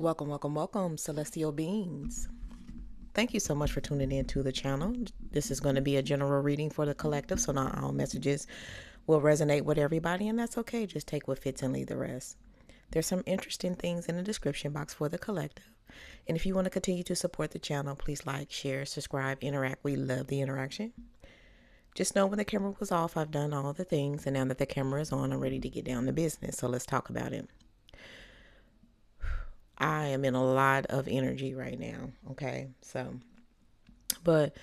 Welcome, welcome, welcome, celestial beings. Thank you so much for tuning in to the channel. This is going to be a general reading for the collective, so not all messages will resonate with everybody, and that's okay. Just take what fits and leave the rest. There's some interesting things in the description box for the collective. And if you want to continue to support the channel, please like, share, subscribe, interact. We love the interaction. Just know when the camera was off, I've done all the things, and now that the camera is on, I'm ready to get down to business. So let's talk about it. I am in a lot of energy right now, okay? But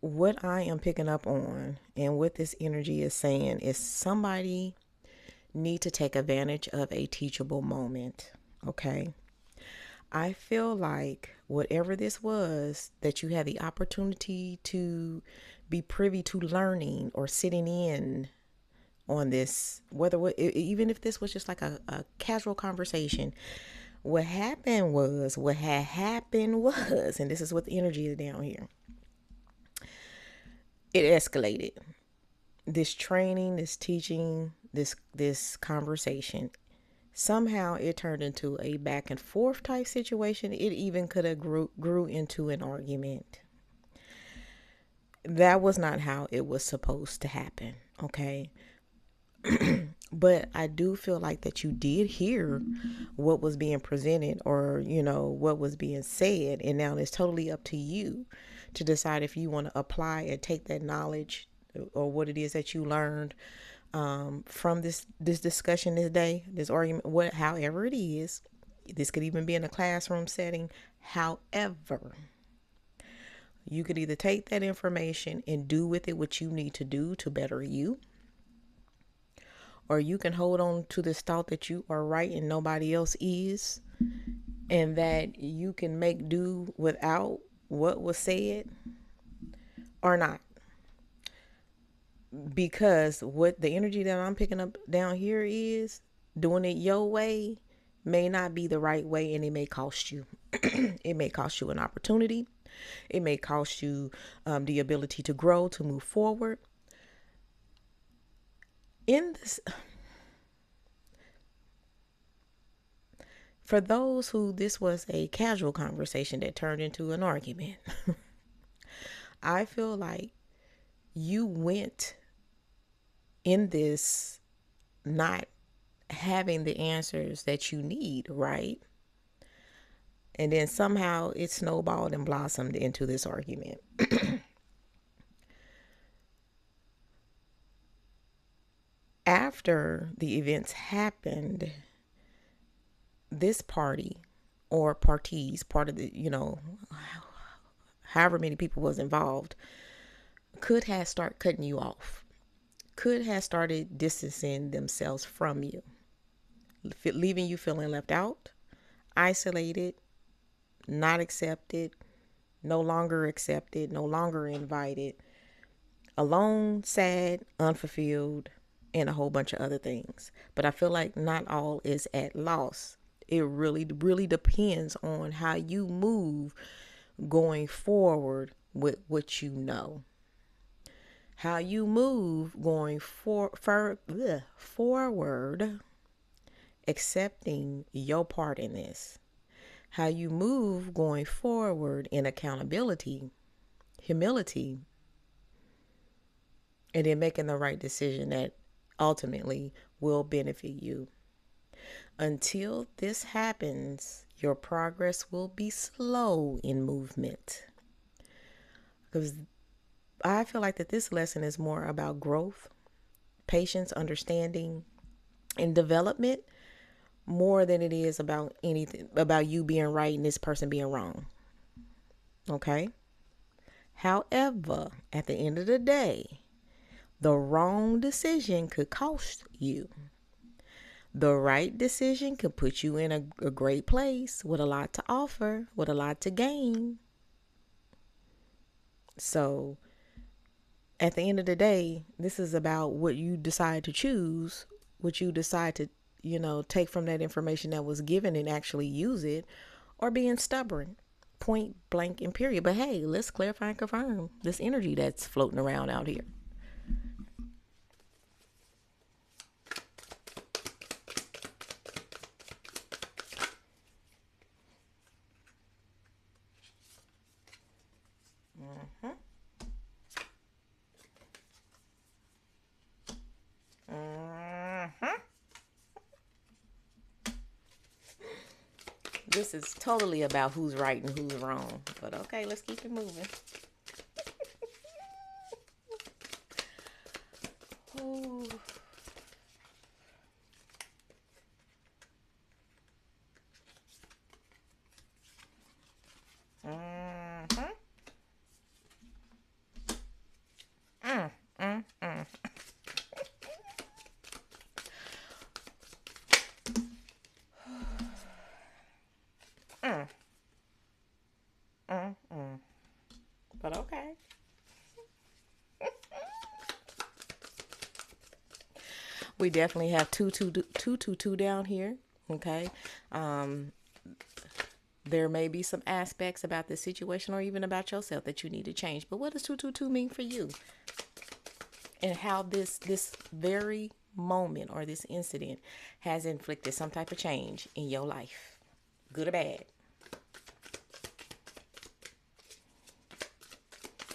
what I am picking up on and what this energy is saying is somebody need to take advantage of a teachable moment, okay? I feel like whatever this was that you had the opportunity to be privy to learning or sitting in on this, even if this was just like a casual conversation, what had happened was, and this is what the energy is down here, it escalated. This training, this teaching, this conversation, somehow it turned into a back and forth type situation. It even could have grew into an argument. That was not how it was supposed to happen, okay? But I do feel like that you did hear what was being presented, or what was being said, and now it's totally up to you to decide if you want to apply and take that knowledge or what it is that you learned from this discussion this day, this argument, however it is. This could even be in a classroom setting. However, you could either take that information and do with it what you need to do to better you, or you can hold on to this thought that you are right and nobody else is, and that you can make do without what was said or not. Because what the energy that I'm picking up down here is, doing it your way may not be the right way, and it may cost you. It may cost you an opportunity. It may cost you the ability to grow, to move forward. In this, for those who this was a casual conversation that turned into an argument, I feel like you went in this not having the answers that you need, right? And then somehow it snowballed and blossomed into this argument. After the events happened, this party or parties, part of the, however many people was involved, could have started cutting you off, could have started distancing themselves from you, leaving you feeling left out, isolated, not accepted, no longer invited, alone, sad, unfulfilled, and a whole bunch of other things. But I feel like not all is at loss. It really, really depends on how you move going forward with what you know. How you move going forward, accepting your part in this. How you move going forward in accountability, humility, and then making the right decision that ultimately will benefit you. Until this happens, your progress will be slow in movement. Because I feel like that this lesson is more about growth, patience, understanding, and development, more than it is about anything about you being right and this person being wrong. Okay? However, at the end of the day, the wrong decision could cost you. The right decision could put you in a great place with a lot to offer, with a lot to gain. So at the end of the day, this is about what you decide to choose, what you decide to, take from that information that was given and actually use it, or being stubborn, point blank and period. But hey, let's clarify and confirm this energy that's floating around out here. This is totally about who's right and who's wrong. But okay, let's keep it moving. Ooh. Mm-hmm. Mm, mm, mm. Mm, mm, mm. But okay. We definitely have two down here. Okay. Um, there may be some aspects about this situation or even about yourself that you need to change. But what does 222 mean for you? And how this very moment or this incident has inflicted some type of change in your life, good or bad.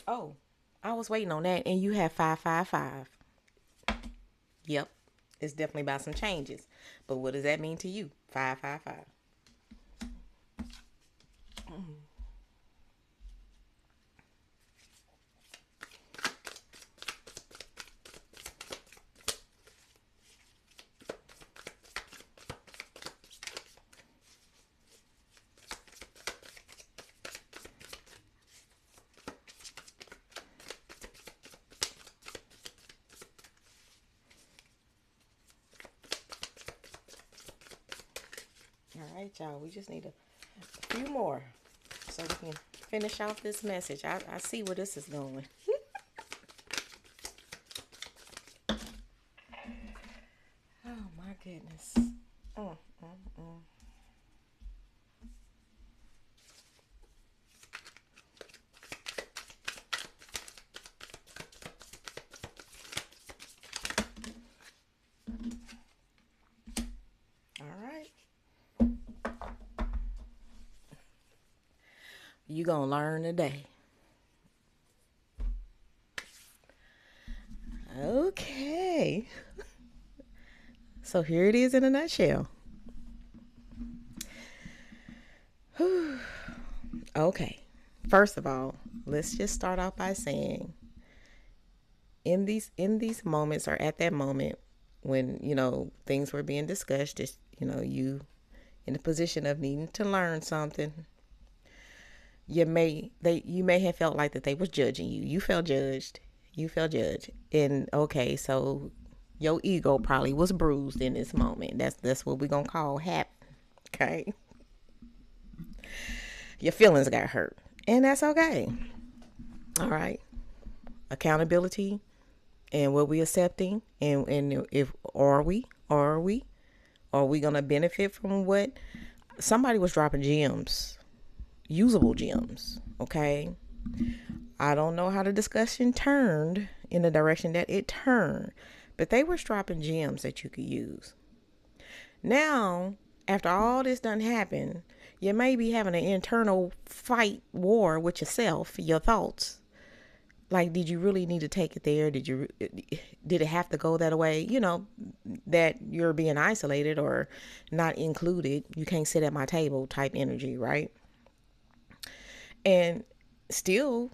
Oh, I was waiting on that, and you have 555. Yep, it's definitely about some changes. But what does that mean to you? 555. All right, y'all. We just need a few more so we can finish off this message. I see where this is going. Oh my goodness. Mm, mm, mm. All right. You gonna learn today. Okay. So here it is in a nutshell. Okay. First of all, let's just start off by saying in these moments or at that moment when, things were being discussed, just, you in a position of needing to learn something, you may have felt like that they was judging you. You felt judged. You felt judged. And okay, so your ego probably was bruised in this moment. That's what we're gonna call happen. Okay. Your feelings got hurt. And that's okay. All right. Accountability and what we accepting and if are we gonna benefit from what somebody was dropping gems, usable gems. Okay. I don't know how the discussion turned in the direction that it turned, but they were dropping gems that you could use. Now, after all this done happened, you may be having an internal fight war with yourself, your thoughts. Like, did you really need to take it there? Did it have to go that way? That you're being isolated or not included. You can't sit at my table type energy, right? And still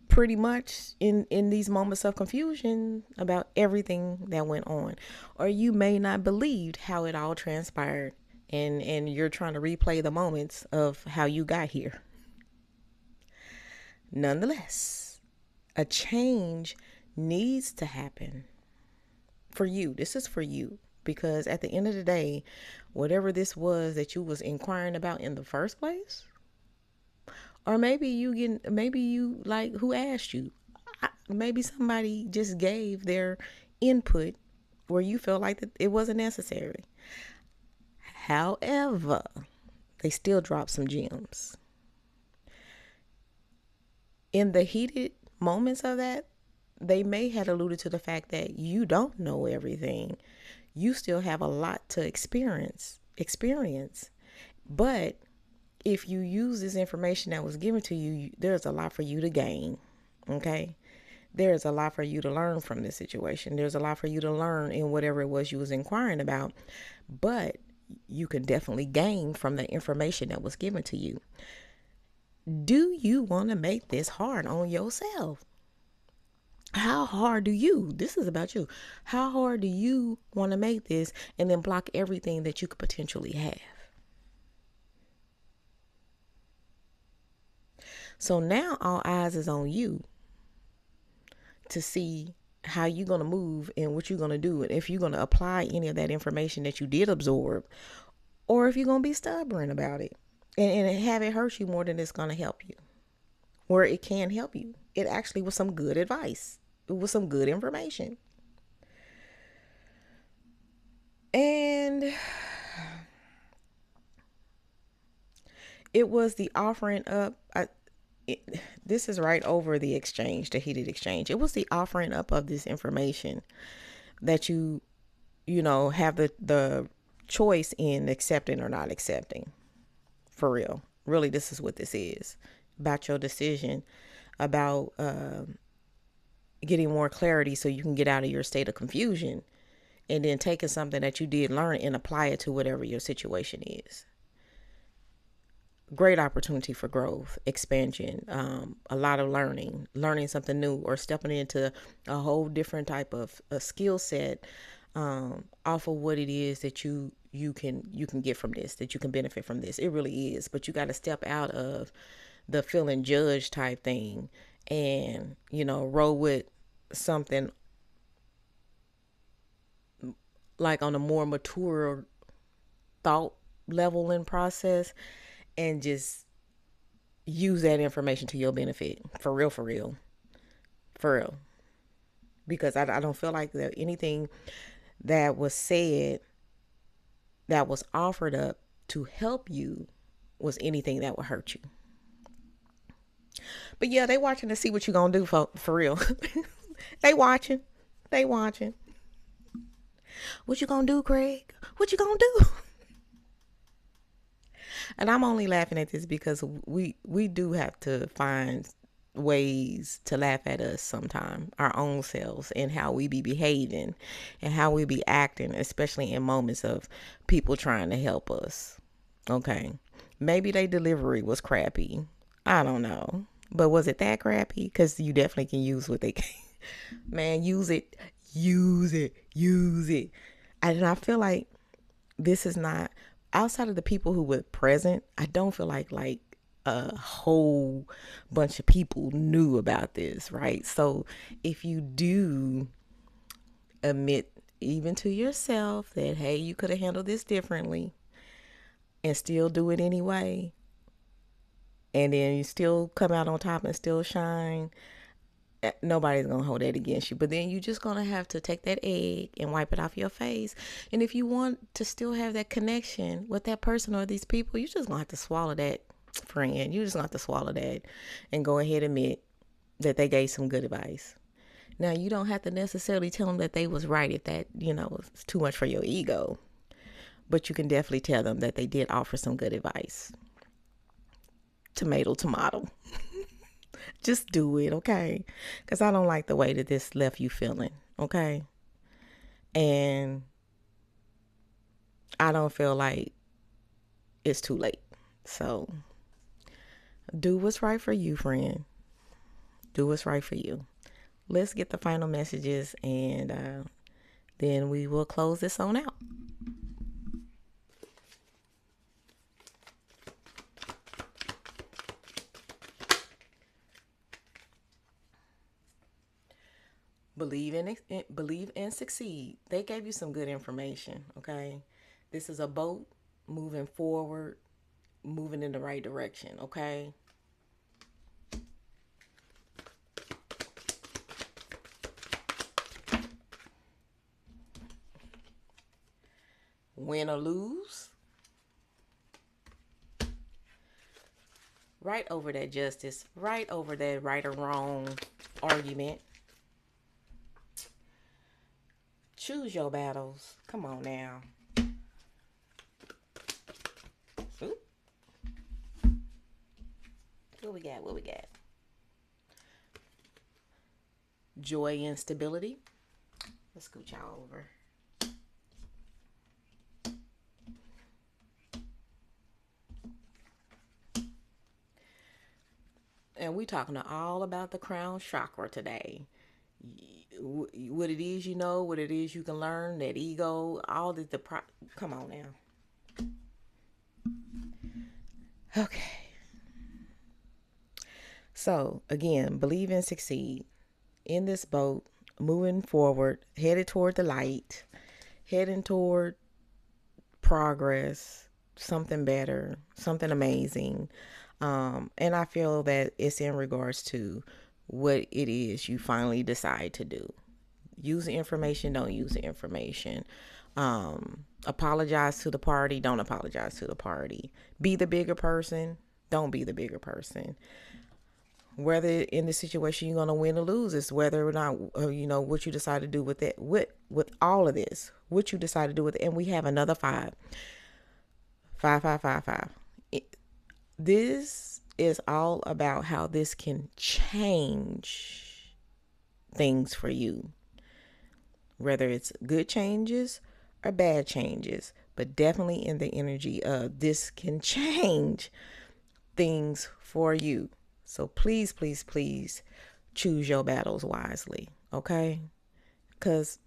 pretty much in these moments of confusion about everything that went on, or you may not believed how it all transpired, and you're trying to replay the moments of how you got here. Nonetheless, a change needs to happen for you. This is for you, because at the end of the day, whatever this was that you was inquiring about in the first place, or maybe you like, who asked you? Maybe somebody just gave their input where you felt like that it wasn't necessary. However, they still dropped some gems. In the heated moments of that, they may have alluded to the fact that you don't know everything. You still have a lot to experience. But if you use this information that was given to you, there's a lot for you to gain. Okay? There's a lot for you to learn from this situation. There's a lot for you to learn in whatever it was you was inquiring about. But you can definitely gain from the information that was given to you. Do you want to make this hard on yourself? How hard do you, this is about you, how hard do you want to make this and then block everything that you could potentially have? So now all eyes is on you to see how you're going to move and what you're going to do, and if you're going to apply any of that information that you did absorb, or if you're going to be stubborn about it and have it hurt you more than it's going to help you, where it can help you. It actually was some good advice. It was some good information. And it was the offering up. This is right over the exchange, the heated exchange. It was the offering up of this information that you have the choice in accepting or not accepting. For real. Really, this is what this is about, your decision about getting more clarity so you can get out of your state of confusion, and then taking something that you did learn and apply it to whatever your situation is. Great opportunity for growth, expansion, a lot of learning something new, or stepping into a whole different type of a skill set off of what it is that you can get from this, that you can benefit from this. It really is. But you got to step out of the feeling judged type thing and, roll with something like on a more mature thought level and process, and just use that information to your benefit. For real, for real, for real. Because I don't feel like that anything that was said, that was offered up to help you, was anything that would hurt you. But yeah, they watching to see what you gonna do, for real. They watching. They watching. What you gonna do, Craig? What you gonna do? And I'm only laughing at this because we do have to find ways to laugh at us sometime, our own selves, and how we be behaving and how we be acting, especially in moments of people trying to help us. Okay. Maybe their delivery was crappy. I don't know. But was it that crappy? Because you definitely can use what they can. Man, use it. Use it. Use it. And I feel like this is not, outside of the people who were present, I don't feel like a whole bunch of people knew about this, right? So if you do admit even to yourself that, hey, you could have handled this differently, and still do it anyway, and then you still come out on top and still shine, nobody's gonna hold that against you. But then you just gonna have to take that egg and wipe it off your face. And if you want to still have that connection with that person or these people, you just gonna have to swallow that, friend. You just gonna have to swallow that and go ahead and admit that they gave some good advice. Now, you don't have to necessarily tell them that they was right if that is too much for your ego, but you can definitely tell them that they did offer some good advice. Tomato, tomato. Just do it, okay? Because I don't like the way that this left you feeling, okay? And I don't feel like it's too late. So do what's right for you, friend. Do what's right for you. Let's get the final messages, and then we will close this on out. Believe and succeed. They gave you some good information, okay? This is a boat moving forward, moving in the right direction, okay? Win or lose, right over that justice, right over that right or wrong argument. Choose your battles. Come on now. Ooh. What we got? What we got? Joy and stability. Let's scoot y'all over. And we talking all about the crown chakra today. What it is, what it is you can learn, that ego, all come on now. Okay. So, again, believe and succeed. In this boat, moving forward, headed toward the light, heading toward progress, something better, something amazing. And I feel that it's in regards to what it is you finally decide to do. Use the information, don't use the information. Apologize to the party, don't apologize to the party. Be the bigger person, don't be the bigger person. Whether in the situation you're going to win or lose is whether or not, what you decide to do with it, with all of this, what you decide to do with it. And we have another five. Five. This is all about how this can change things for you, whether it's good changes or bad changes, but definitely in the energy of this can change things for you. So please, please, please choose your battles wisely, okay? Because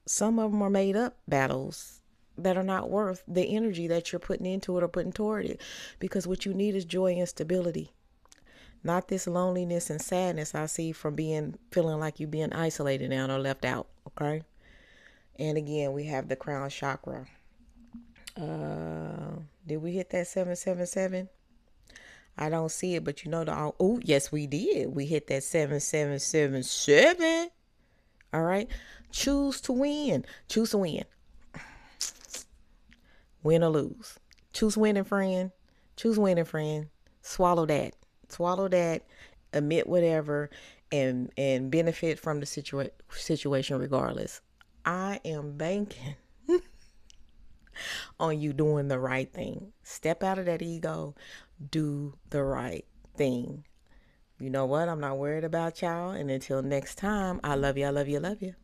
some of them are made up battles that are not worth the energy that you're putting into it or putting toward it. Because what you need is joy and stability, not this loneliness and sadness I see from feeling like you're being isolated now or left out, okay? And again, we have the crown chakra. Did we hit that 777? I don't see it, but oh, yes, we did. We hit that 7777. All right. Choose to win. Choose to win. Win or lose. Choose winning, friend. Choose winning, friend. Swallow that. Swallow that. Admit whatever, and benefit from the situation regardless. I am banking on you doing the right thing. Step out of that ego. Do the right thing. You know what? I'm not worried about y'all. And until next time, I love you. I love you. I love you.